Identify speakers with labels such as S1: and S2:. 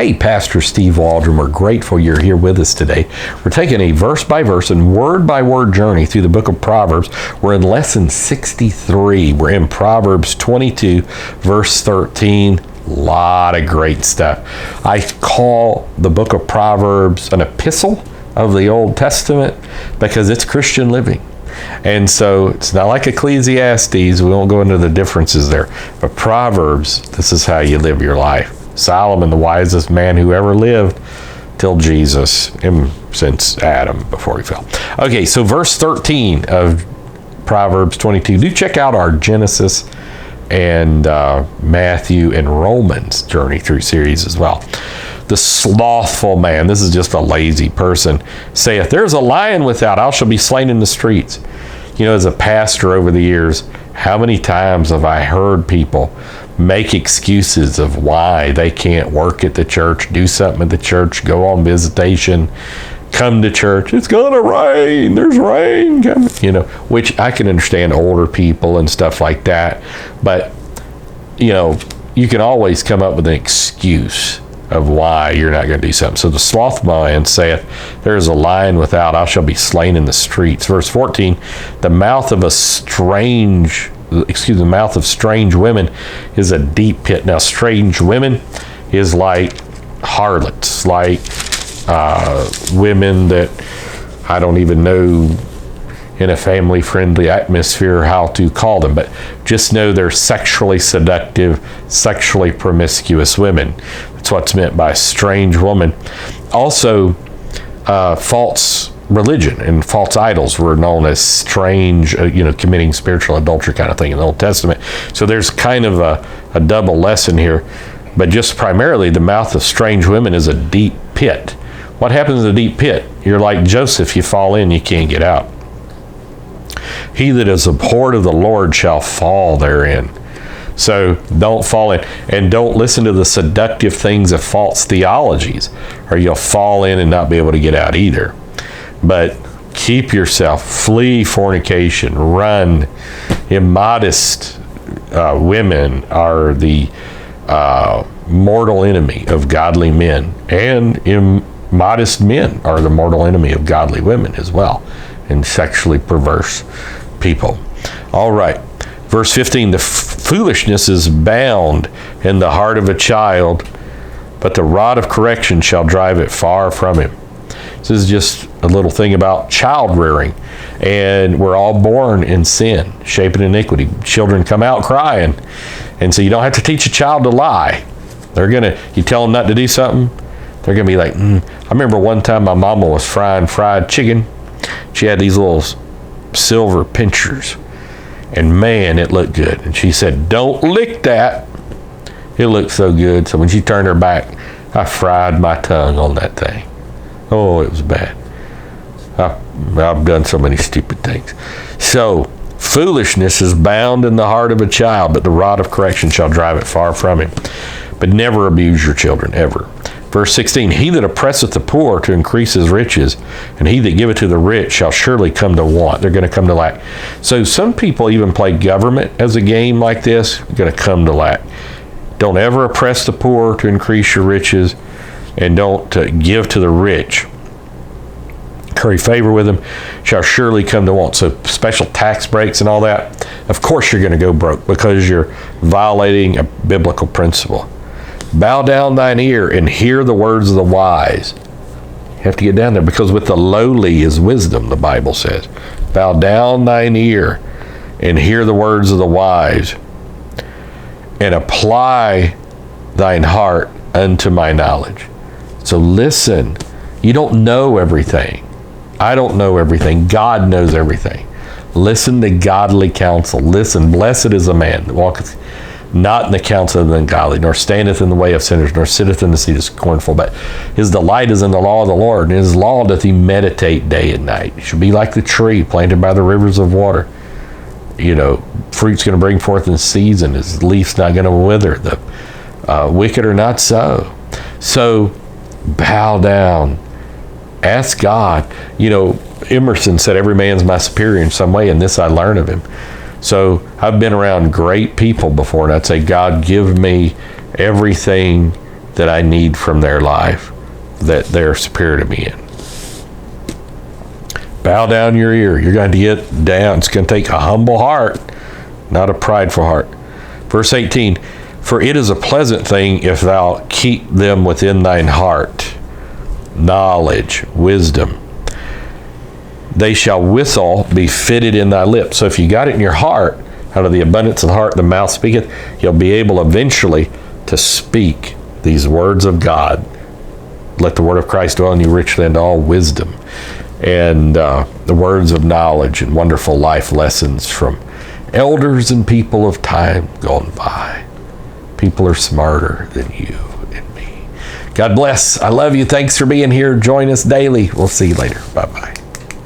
S1: Hey, Pastor Steve Waldron, we're grateful you're here with us today. We're taking a verse-by-verse and word-by-word journey through the book of Proverbs. We're in lesson 63. We're in Proverbs 22, verse 13. A lot of great stuff. I call the book of Proverbs an epistle of the Old Testament because it's Christian living. And so it's not like Ecclesiastes. We won't go into the differences there. But Proverbs, this is how you live your life. Solomon, the wisest man who ever lived till Jesus, him since Adam before he fell. Okay, so verse 13 of Proverbs 22. Do check out our Genesis and Matthew and Romans journey through series as well. The slothful man, this is just a lazy person, saith, there's a lion without, I shall be slain in the streets. You know, as a pastor over the years, how many times have I heard people make excuses of why they can't work at the church, do something at the church, go on visitation, come to church. It's gonna rain. There's rain coming. You know, which I can understand older people and stuff like that. But, you know, you can always come up with an excuse of why you're not going to do something. So the slothful man saith, there is a lion without, I shall be slain in the streets. Verse 14, the mouth of strange women is a deep pit. Now, strange women is like harlots, like women that I don't even know in a family-friendly atmosphere how to call them, but just know they're sexually seductive, sexually promiscuous women. That's what's meant by strange woman. Also, false religion and false idols were known as strange, committing spiritual adultery kind of thing in the Old Testament. So there's kind of a double lesson here. But just primarily, the mouth of strange women is a deep pit. What happens in a deep pit? You're like Joseph, you fall in, you can't get out. He that is abhorred of the Lord shall fall therein. So don't fall in, and don't listen to the seductive things of false theologies, or you'll fall in and not be able to get out either. But keep yourself, flee fornication, run. Immodest women are the mortal enemy of godly men, and immodest men are the mortal enemy of godly women as well, and sexually perverse people. All right. Verse 15, the foolishness is bound in the heart of a child, but the rod of correction shall drive it far from him. This is just a little thing about child rearing. And we're all born in sin, shaping iniquity. Children come out crying. And so you don't have to teach a child to lie. You tell them not to do something, they're going to be like, I remember one time my mama was frying fried chicken. She had these little silver pinchers. And man, it looked good. And she said, don't lick that. It looked so good. So when she turned her back, I fried my tongue on that thing. Oh, it was bad. I've done so many stupid things. So, foolishness is bound in the heart of a child, but the rod of correction shall drive it far from him. But never abuse your children, ever. Verse 16, he that oppresseth the poor to increase his riches, and he that giveth to the rich shall surely come to want. They're going to come to lack. So some people even play government as a game like this. They're going to come to lack. Don't ever oppress the poor to increase your riches, and don't give to the rich. Curry favor with them, shall surely come to want. So special tax breaks and all that, of course you're going to go broke because you're violating a biblical principle. Bow down thine ear and hear the words of the wise. You have to get down there, because with the lowly is wisdom, the Bible says. Bow down thine ear and hear the words of the wise, and apply thine heart unto my knowledge. So listen. You don't know everything. I don't know everything. God knows everything. Listen to godly counsel. Listen, blessed is a man that walketh not in the counsel of the ungodly, nor standeth in the way of sinners, nor sitteth in the seat of scornful, but his delight is in the law of the Lord, and his law doth he meditate day and night. He should be like the tree planted by the rivers of water. Fruit's going to bring forth in season. His leaf's not going to wither. The wicked are not so. So bow down. Ask God. Emerson said, every man's my superior in some way, and this I learn of him. So I've been around great people before, and I'd say, God, give me everything that I need from their life, that they're superior to me in. Bow down your ear. You're going to get down. It's going to take a humble heart, not a prideful heart. Verse 18, for it is a pleasant thing if thou keep them within thine heart, knowledge, wisdom. They shall withal be fitted in thy lips. So if you got it in your heart, out of the abundance of the heart, the mouth speaketh, you'll be able eventually to speak these words of God. Let the word of Christ dwell in you richly unto all wisdom, and the words of knowledge and wonderful life lessons from elders and people of time gone by. People are smarter than you and me. God bless. I love you. Thanks for being here. Join us daily. We'll see you later. Bye-bye.